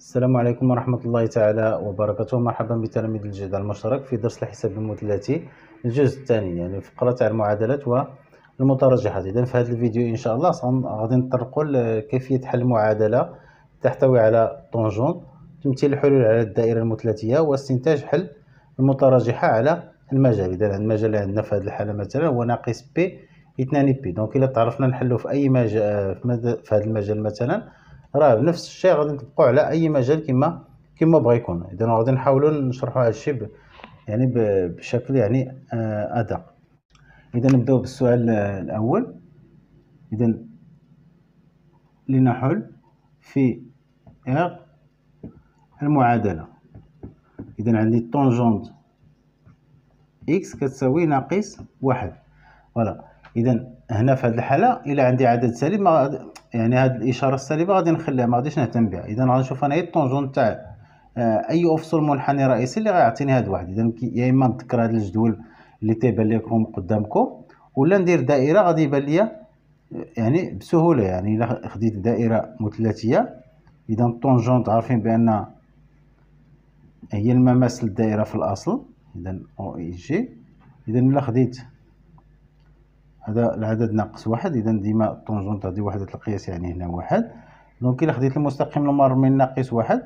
السلام عليكم ورحمة الله تعالى وبركاته. مرحبا بالتلاميذ الجدد المشترك في درس الحساب المثلثي الجزء الثاني، يعني الفقرة تاع المعادلات والمترجحات. إذا في هذا الفيديو إن شاء الله غادي نطرقوا لكيفية حل معادلة تحتوي على طونجون، تمثيل الحلول على الدائرة المثلثية، واستنتاج حل المترجحة على المجال. إذا المجال اللي عندنا في هذه الحالة مثلا هو ناقص بي 2 بي. دونك إلا تعرفنا نحلو في أي مجال في هذا المجال مثلا، راه بنفس الشيء غادي نطبقوا على اي مجال كما بغى يكون. اذا غادي نحاولوا نشرحوا هذا الشيء يعني بشكل يعني ادق. اذا نبداو بالسؤال الاول. اذا لنحل في R المعادله. اذا عندي طونجونت x كتساوي ناقص واحد. فوالا. اذا هنا في هذه الحاله الا عندي عدد سالب، يعني هذه الاشاره السالبه غادي نخليها، ما غاديش نهتم بها. اذا غادي نشوف انا الطونجون تاع اي افصل منحني رئيسي اللي غيعطيني هذا واحد. اذا يا اما نذكر هذا الجدول اللي تيبان لكم قدامكم، ولا ندير دائره غادي يبان لي يعني بسهوله. يعني الا خديت دائره مثلثيه، اذا الطونجونت عارفين بان هي المماس للدائره في الاصل، اذا او اي جي. اذا الا خديت هذا العدد ناقص واحد، اذا ديما الطونجونت هذه وحدة القياس، يعني هنا واحد. دونك الا خديت المستقيم الممر من ناقص واحد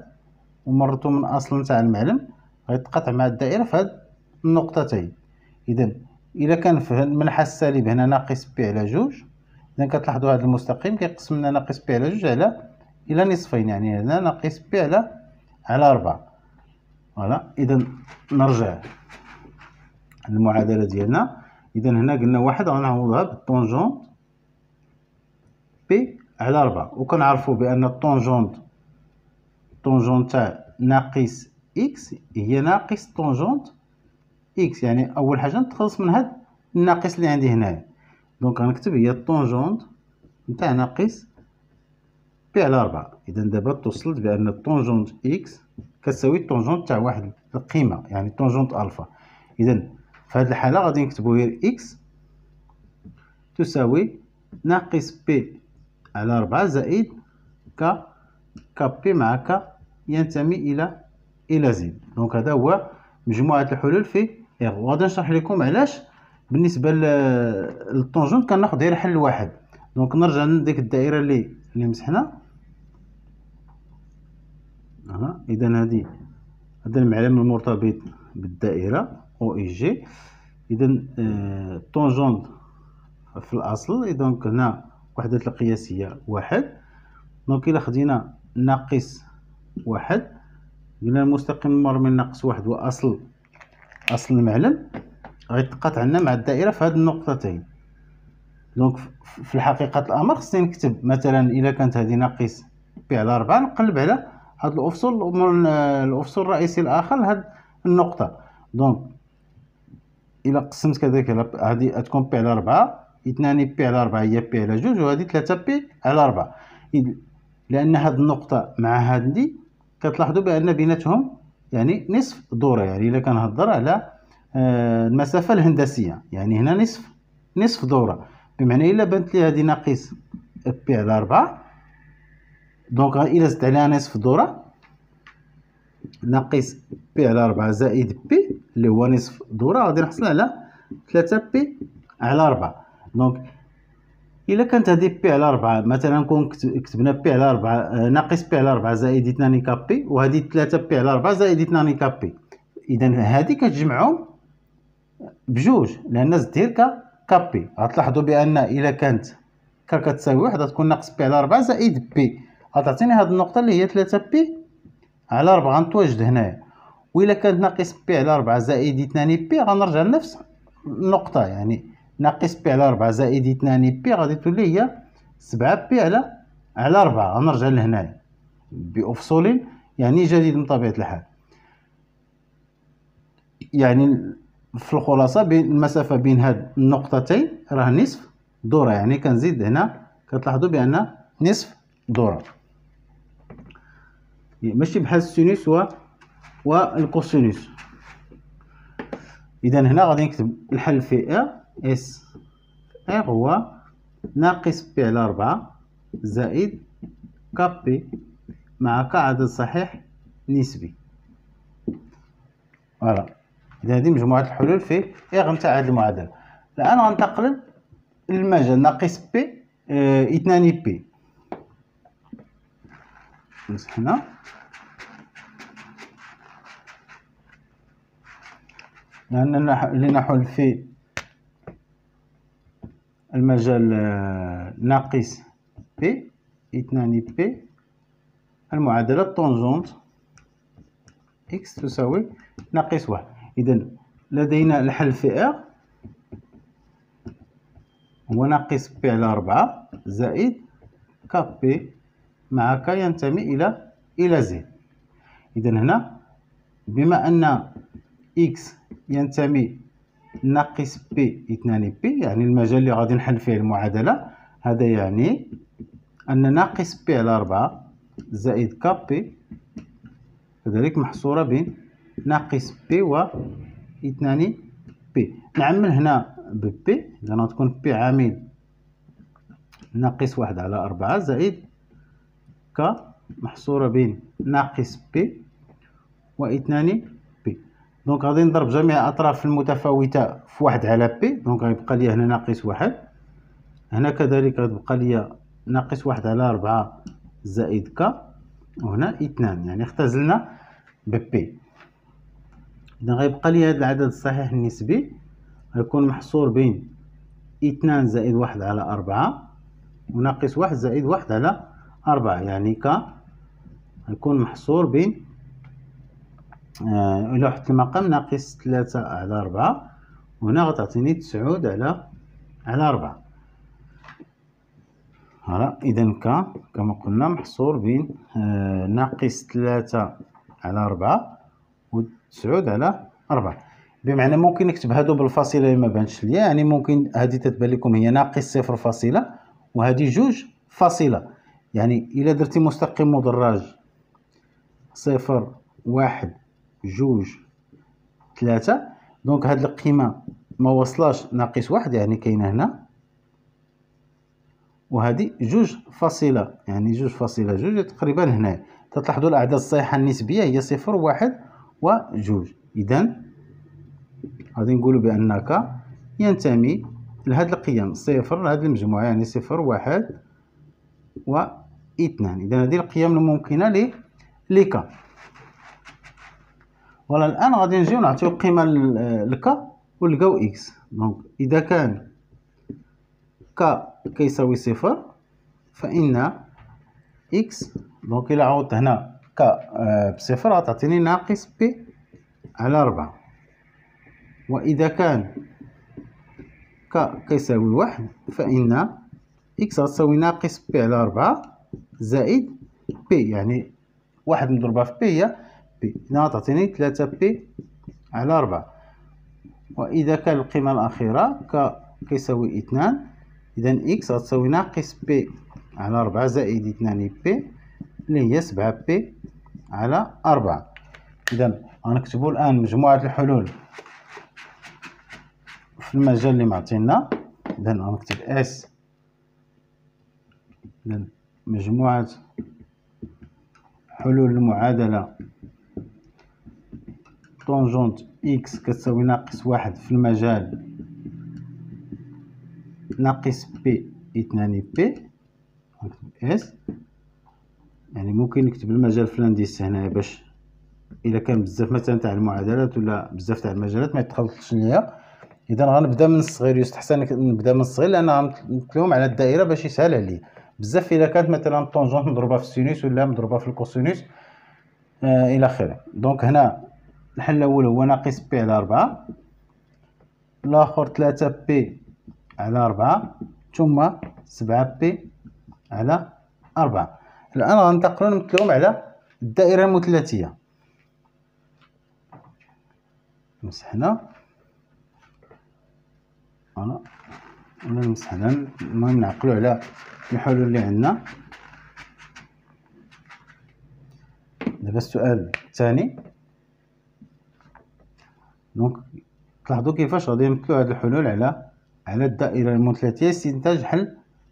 ومرته من اصل نتاع المعلم، غيتقاطع مع الدائرة في هاد النقطتين. اذا الا كان في المنحى السالب هنا ناقص بي على جوج، اذا كتلاحظوا هذا المستقيم كيقسم لنا ناقص بي على جوج الى نصفين، يعني هنا ناقص بي على 4. فوالا. اذا نرجع للمعادلة ديالنا. إذا هنا قلنا واحد غنعوضها بالطونجونت بي على 4، وكنعرفوا بأن الطونجونت تاع ناقص إكس هي ناقص طونجونت إكس. يعني أول حاجة نتخلص من هاد الناقص اللي عندي هنايا. دونك غنكتب هي الطونجونت نتاع ناقص بي على 4. إذا دابا توصلت بأن الطونجونت إكس كتساوي الطونجونت تاع واحد القيمة، يعني طونجونت ألفا. إذا في هذه الحالة غادي نكتبو غير إكس تساوي ناقص بي على 4 زائد بي مع ينتمي إلى زد. دونك هذا هو مجموعة الحلول في R. وغادي نشرح لكم علاش بالنسبة للطونجونت كناخد غير حل واحد. دونك نرجع لديك الدائرة اللي مسحنا. إذا هذا المعلم المرتبط بالدائرة او اي جي. إذا الطونجونت في الأصل، إذا هنا وحدة القياس هي واحد. دونك إلا خدينا ناقص واحد، قلنا المستقيم الممر من ناقص واحد وأصل المعلم غيتقاطع عندنا مع الدائرة في هاد النقطتين. دونك في الحقيقة الأمر خصني نكتب مثلا إلا كانت هذه ناقص بي على 4، نقلب على هاد الأفصل ومن الأفصل الرئيسي الآخر لهاد النقطة. دونك إلا قسمت كذلك هذه تكون بي على 4، 2 بي على 4 هي بي على جوج، وهذه 3 بي على 4. لأن هذه النقطة مع هذه كتلاحظوا بأن بيناتهم يعني نصف دورة. يعني إلا كنهضر على المسافة الهندسية، يعني هنا نصف دورة. بمعنى إلا بانت لي هذه ناقص بي على 4، دونك إلا زدت عليها نصف دورة، ناقص بي على 4 زائد بي اللي هو نصف دورة، غادي نحصل على 3 بي على 4. دونك إلا كانت هذه بي على 4 مثلا نكون كتبنا بي على 4 ناقص بي على 4 زائد 2 كابي، وهذه 3 بي على 4 زائد 2 كابي. إذا هذه كتجمعهم بجوج لأن زدت غير كابي. غتلاحظوا بأن إلا كانت كتساوي واحد غتكون ناقص بي على 4 زائد بي، غتعطيني هذه النقطة اللي هي 3 بي على 4. غنتواجد هنايا. وإلا كانت ناقص بي على 4 زائد 2 بي غنرجع لنفس النقطة، يعني ناقص بي على 4 زائد 2 بي غادي تولي هي 7 بي على 4. غنرجع لهنايا بأفصول يعني جديد من طبيعة الحال. يعني في الخلاصة المسافة بين هاد النقطتين راه نصف دورة، يعني كنزيد هنا كتلاحظوا بأن نصف دورة، ماشي بحال السينوس والكوسينوس. إذا هنا غادي نكتب الحل في ار. اس ار هو ناقص بي على 4 زائد بي مع ك عدد صحيح نسبي. فوالا، إذا هذه مجموعة الحلول في إغ نتاع هذه المعادلة. الآن غنتقل للمجال ناقص بي 2 بي. هنا لنحل في المجال ناقص بي 2 بي المعادلة طونجونت إكس تساوي ناقص 1. إذا لدينا الحل في إغ هو ناقص بي على 4 زائد ك بي مع ك ينتمي إلى زد. إذا هنا بما أن إكس ينتمي ناقص بي 2 بي، يعني المجال اللي غادي نحل فيه المعادلة، هذا يعني أن ناقص بي على 4 زائد ك بي كذلك محصورة بين ناقص بي و 2 بي. نعمل هنا ببي، إذا غتكون بي عامل ناقص 1 على 4 زائد ك محصورة بين ناقص بي و 2 بي. دونك غادي نضرب جميع الأطراف المتفاوتة في 1 على بي، دونك غيبقى لي هنا ناقص 1، هنا كذلك غتبقى لي ناقص 1 على 4 زائد ك، وهنا 2، يعني اختزلنا ببي. إذا غيبقى لي هذا العدد الصحيح النسبي غيكون محصور بين 2 زائد 1 على 4 وناقص 1 زائد 1 على 4، يعني ك غيكون محصور بين إلى وحدة المقام ناقص 3 على 4، وهنا غتعطيني 9 على 4. فوالا، إذا ك كما قلنا محصور بين ناقص 3 على 4 و 9 على 4. بمعنى ممكن نكتب هادو بالفاصلة اللي ما بانتش ليا، يعني ممكن هذه تتبان لكم هي ناقص 0 فاصلة وهذه 2 فاصلة. يعني إلا درتي مستقيم مدرج 0 1 2 3، دونك هاد القيمة ما وصلاش ناقص 1، يعني كاينة هنا، وهذه 2 فاصلة، يعني 2 فاصلة 2 تقريبا هنا. تلاحظوا الأعداد الصحيحة النسبية هي 0 1 و 2. إذا غادي نقولوا بأن ك ينتمي لهاد القيم 0 لهاد المجموعة، يعني 0 1 و 2. إذا هذه القيم الممكنة لك. ولا الآن غادي نجيو نعطيو القيمة لك ونلقاو إكس. دونك إذا كان ك كيساوي 0 فإن إكس، دونك إلا عوضت هنا ك بصفر غتعطيني ناقص بي على 4. وإذا كان ك كيساوي 1 فإن إكس غتساوي ناقص بي على 4 زائد بي، يعني 1 مضروبة في بي هي بي، إذا غتعطيني 3 بي على 4. وإذا كان القيمة الأخيرة ك كيساوي 2، إذا إكس غتساوي ناقص بي على 4 زائد 2 بي اللي هي 7 بي على 4. إذا غنكتبو الآن مجموعة الحلول في المجال اللي معطينا. إذا غنكتب اس، إذا مجموعة حلول المعادلة طونجونت إكس كتساوي ناقص 1 في المجال ناقص بي 2 بي. نكتب اس، يعني ممكن نكتب المجال في الانديس هنا باش إلا كان بزاف مثلا تاع المعادلات ولا بزاف تاع المجالات ما يتخلطش ليا. إذا غنبدا من الصغير، يستحسن نبدا من الصغير لأن غنمثلهم على الدائرة باش يسهل عليا بزاف. إلا كانت مثلا الطونجونت مضروبة في السينوس ولا مضروبة في الكوسينوس إلى آخره. دونك هنا الحل الأول هو ناقص بي على 4، الآخر 3 بي على 4 ثم 7 بي على 4. الآن غننتقلو نمثلهم على الدائرة المثلثية. نمسح هنا، فوالا، ولا نمسح هنا. المهم نعقلو على الحلول اللي عندنا. دابا السؤال الثاني، دونك تلاحظوا كيفاش غادي نمثلو هاد الحلول على الدائرة المثلثية استنتاج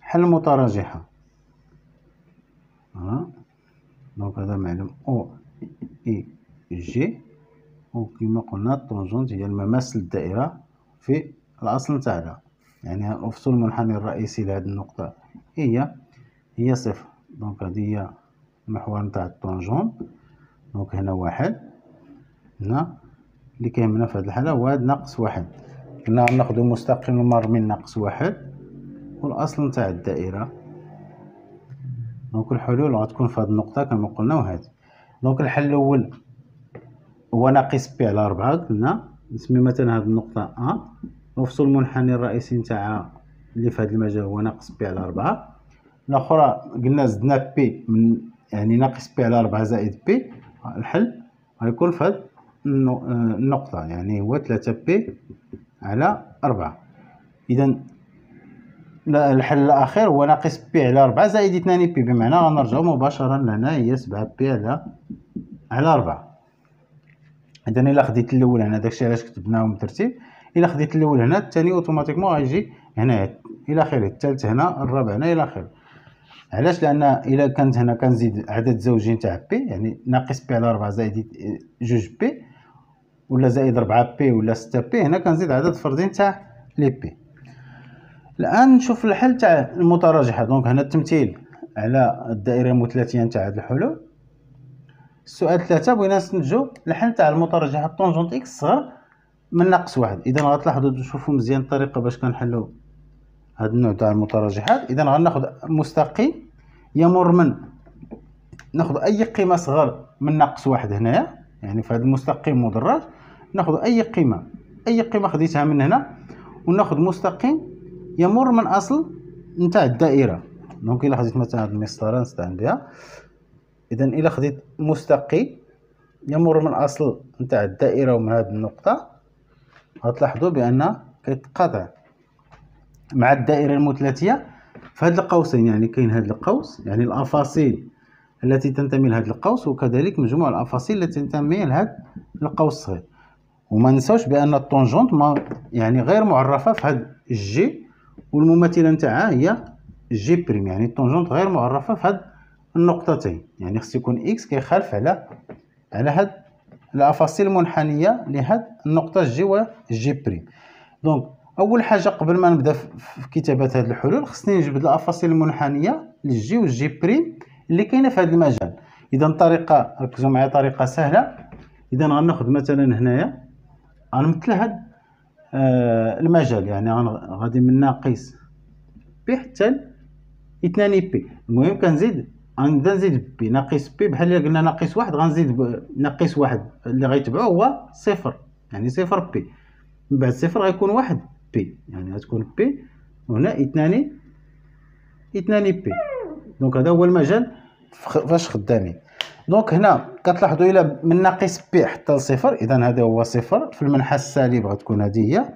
حل متراجحة. دونك هذا معلوم او اي جي. وكما قلنا الطونجونت هي المماس للدائرة في الأصل نتاعها، يعني الأفصول المنحني الرئيسي لهذه النقطة هي صفر. دونك هذه هي المحور نتاع الطونجون. دونك هنا واحد، هنا اللي كيهمنا في هذه الحالة هو هاد ناقص واحد. قلنا غناخدو مستقيم المر من ناقص واحد والأصل نتاع الدائرة. دونك الحلول غتكون في هاد النقطة كما قلنا وهذه. دونك الحل الأول هو ناقص بي على 4. قلنا نسمي مثلا هاد النقطة أ، المفصول المنحني الرئيسي نتاعها اللي في هاد المجال هو ناقص بي على 4. الأخرى قلنا زدنا بي من يعني ناقص بي على 4 زائد بي. الحل غيكون في هاد النقطة يعني هو 3 بي على 4. إذا الحل الأخير هو ناقص بي على 4 زائد 2 بي، بمعنى غنرجعو مباشرة لهنا هي 7 بي على 4. إذا إلا خديت الأول هنا داكشي علاش كتبناهم بترتيب، إلا خديت الأول هنا الثاني أوتوماتيكمون غيجي هنا إلى آخره، الثالث هنا، الرابع هنا إلى آخره. علاش؟ لأن إلا كانت هنا كنزيد عدد زوجي نتاع بي، يعني ناقص بي على 4 زائد 2 بي ولا زائد 4 بي ولا 6 بي، هنا كنزيد عدد فردي نتاع لي بي. الآن نشوف الحل تاع المتراجحة. دونك هنا التمثيل على الدائرة المثلثية نتاع هاد الحلول. السؤال 3 بغينا نستنتجو الحل تاع المترجحة طونجونت إكس صغر من ناقص واحد. إذا غتلاحظوا تشوفوا مزيان الطريقة باش كنحلوا هاد النوع تاع المتراجحات. إذا غناخد مستقيم يمر من، ناخد أي قيمة صغر من ناقص واحد هنايا، يعني في هاد المستقيم مدرج ناخد أي قيمة خديتها من هنا، وناخد مستقيم يمر من أصل نتاع الدائرة. دونك إلا خديت مثلا هاد المسطرة نستعين بها، إذا إلا خديت مستقيم يمر من أصل نتاع الدائرة ومن هاد النقطة، غتلاحظوا بأن كيتقاطع مع الدائرة المثلثية في هاد القوسين. يعني كاين هاد القوس، يعني الأفاصيل التي تنتمي لهاد القوس، وكذلك مجموع الأفاصيل التي تنتمي لهاد القوس الصغير. وما ننساوش بأن الطونجونت يعني غير معرفة في هاد الجي، والمماثلة نتاعها هي جي بريم. يعني الطونجونت غير معرفة في هاد النقطتين، يعني خص يكون إكس كيخالف على هاد الأفاصيل المنحنية لهاد النقطة جي و جي بريم. دونك أول حاجة قبل ما نبدا في كتابة هاد الحلول خصني نجبد الأفاصيل المنحنية للجي والجي بريم اللي كاينة في هاد المجال. إذا طريقة، ركزوا معايا، طريقة سهلة. إذا غناخد مثلا هنايا غنمثل هاد المجال، يعني غادي من ناقص بي حتى 2 بي. المهم غنبدا نزيد بي ناقص بي، بحال اللي قلنا ناقص واحد غنزيد ناقص واحد اللي غيتبعو هو صفر، يعني صفر بي. من بعد صفر غيكون واحد بي، يعني غتكون بي، وهنا 2 بي. دونك هذا هو المجال فاش خدامين. دونك هنا كتلاحظوا الى من ناقص بي حتى لصفر، اذا هذا هو صفر. في المنحى السالب غتكون هذه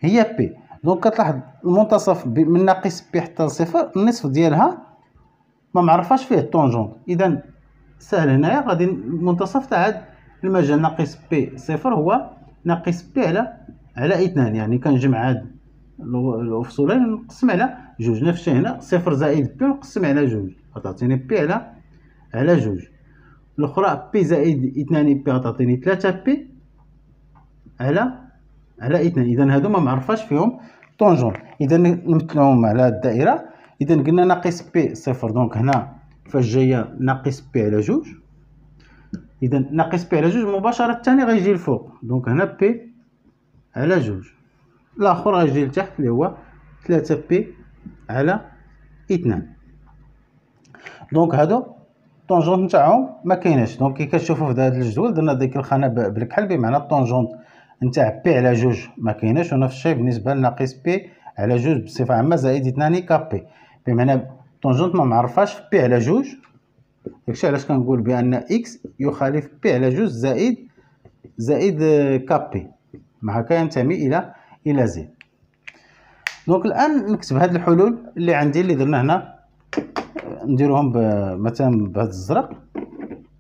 هي بي. دونك كتلاحظ المنتصف من ناقص بي حتى لصفر، النصف ديالها ما معرفاش فيه الطونجونت. اذا سهل هنايا غادي المنتصف تاع هذا المجال ناقص بي صفر هو ناقص بي على 2. يعني كنجمع هاد الافصولين نقسم على جوج. نفس الشيء هنا صفر زائد بي نقسم على جوج غتعطيني بي على جوج. الاخرى بي زائد 2 بي غتعطيني 3 بي على 2. اذا هادو ما معرفاش فيهم طونجون. اذا نمثلوهم على الدائره. اذا قلنا ناقص بي صفر، دونك هنا فاش جايه ناقص بي على جوج، اذا ناقص بي على جوج مباشره الثاني غيجي الفوق. دونك هنا بي على جوج، الاخر غيجي لتحت اللي هو 3 بي على 2. دونك هادو الطونجونت نتاعهم ما كايناش. دونك كي كتشوفوا في هذا الجدول درنا ديك الخانه بالكحل، بمعنى الطونجونت نتاع بي على جوج ما كايناش، ونفس الشيء بالنسبه لناقص بي على جوج بصفه عامه زائد 2 كابي، بمعنى الطونجونت ما معرفاش في بي على جوج. داكشي علاش كنقول بان اكس يخالف بي على جوج زائد كابي، مع كينتمي الى زد. دونك الان نكتب هاد الحلول اللي عندي اللي درنا هنا، نديروهم مثلا بهذا الزرق،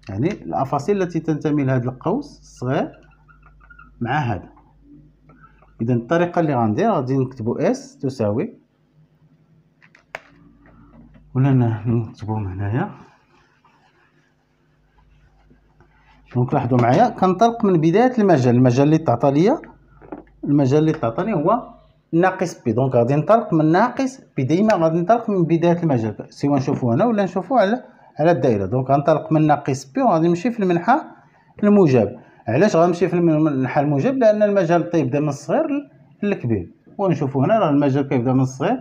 يعني الافاصيل التي تنتمي لهذا القوس الصغير مع هذا. اذا الطريقه اللي غندير غادي نكتبوا اس تساوي، ولا نكتبوهم هنايا دونك لاحظوا معايا كنطلق من بدايه المجال اللي تعطى ليا، المجال اللي تعطاني هو ناقص بي. دونك غادي ننطلق من ناقص بي، ديما غادي ننطلق من بدايه المجال، سواء نشوفوا هنا ولا نشوفوا على الدائره. دونك غنطلق من ناقص بي وغادي نمشي في المنحى الموجب. علاش غنمشي في المنحى الموجب؟ لان المجال تيبدا من الصغير للكبير، ونشوفوا هنا راه المجال كيبدا من الصغير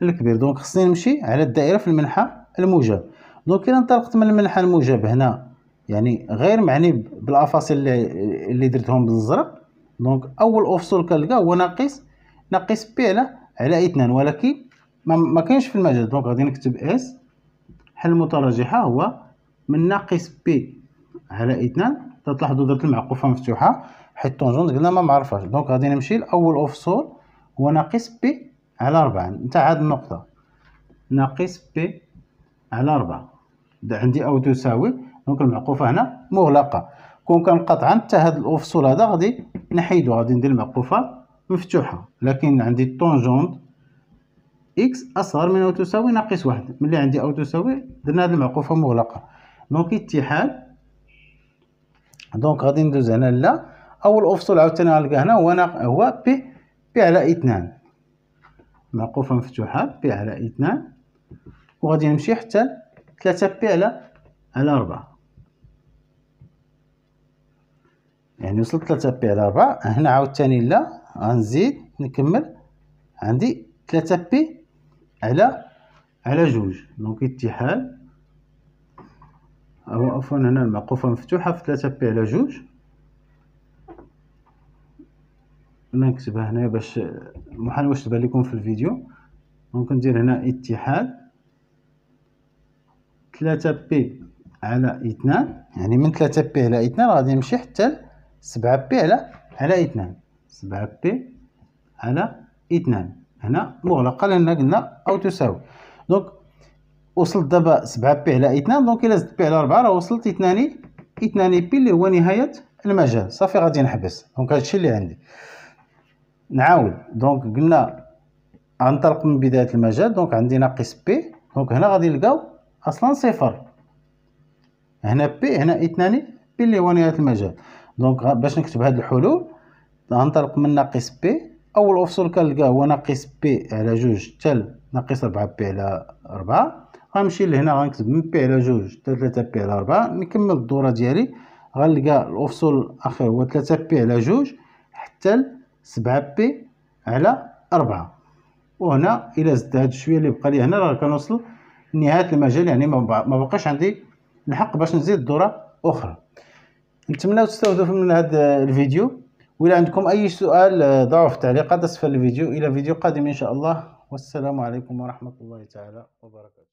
للكبير. دونك خصني نمشي على الدائره في المنحى الموجب. دونك الا انطلقت من المنحى الموجب هنا، يعني غير معني بالافاصيل اللي درتهم بالزرق. دونك اول افصول كنلقى هو ناقص بي على 2، ولكن ما كاينش في المجال. دونك غادي نكتب اس حل المتراجحه هو من ناقص بي على 2. تلاحظوا درت المعقوفه مفتوحه حيت طونجونت قلنا ما معرفاش. دونك غادي نمشي لاول افصول هو ناقص بي على 4 نتاع هاد النقطه، ناقص بي على 4 عندي او تساوي. دونك المعقوفه هنا مغلقه. كون كان قطعا حتى هاد الافصول هذا غادي نحيدو، غادي ندير المعقوفه مفتوحه، لكن عندي طونجونت اكس اصغر من او تساوي ناقص 1. ملي عندي او تساوي درنا هاد المعقوفه مغلقه. دونك اتحاد، دونك غادي ندوز هنا لا اول افصول عاوتاني غنلقى هنا هو بي على 2، معقوفه مفتوحه بي على 2، وغادي نمشي حتى 3 بي على 4. يعني وصلت 3 بي على 4. هنا عاوتاني لا غنزيد نكمل عندي 3 بي على 2. دونك اتحاد او عفوا هنا المعقوفه مفتوحه في 3 بي على 2. نكتبها هنا باش محال واش تبان لكم في الفيديو. دونك ندير هنا اتحاد 3 بي على 2، يعني من 3 بي على 2 غادي نمشي حتى 7 بي على 2، 7 بي على 2 هنا مغلقه لان قلنا او تساوي. دونك وصلت دابا 7 بي على 2. دونك الا زدت بي على 4 راه وصلت 2 بي اللي هو نهايه المجال. صافي غادي نحبس. دونك هادشي اللي عندي. نعاود. دونك قلنا غنطلق من بدايه المجال. دونك عندي ناقص بي. دونك هنا غادي نلقاو اصلا صفر، هنا بي هنا 2 بي اللي هو نهايه المجال. دونك باش نكتب هاد الحلول غنطلق من ناقص بي. اول افصول كنلقاه هو ناقص بي على 2 حتى ناقص 4 بي على 4. غنمشي لهنا غنكتب من بي على 2 حتى 3 بي على 4. نكمل الدوره ديالي غنلقى الافصول الاخير هو 3 بي على 2 حتى 7 بي على 4. وهنا الا زدت هاد شويه اللي بقى لي هنا راه كنوصل لنهايه المجال، يعني ما بقاش عندي الحق باش نزيد دوره اخرى. نتمنى تستافدوا من هذا الفيديو، وإلا عندكم اي سؤال ضعوا في التعليقات اسفل الفيديو. الى فيديو قادم ان شاء الله، والسلام عليكم ورحمه الله تعالى وبركاته.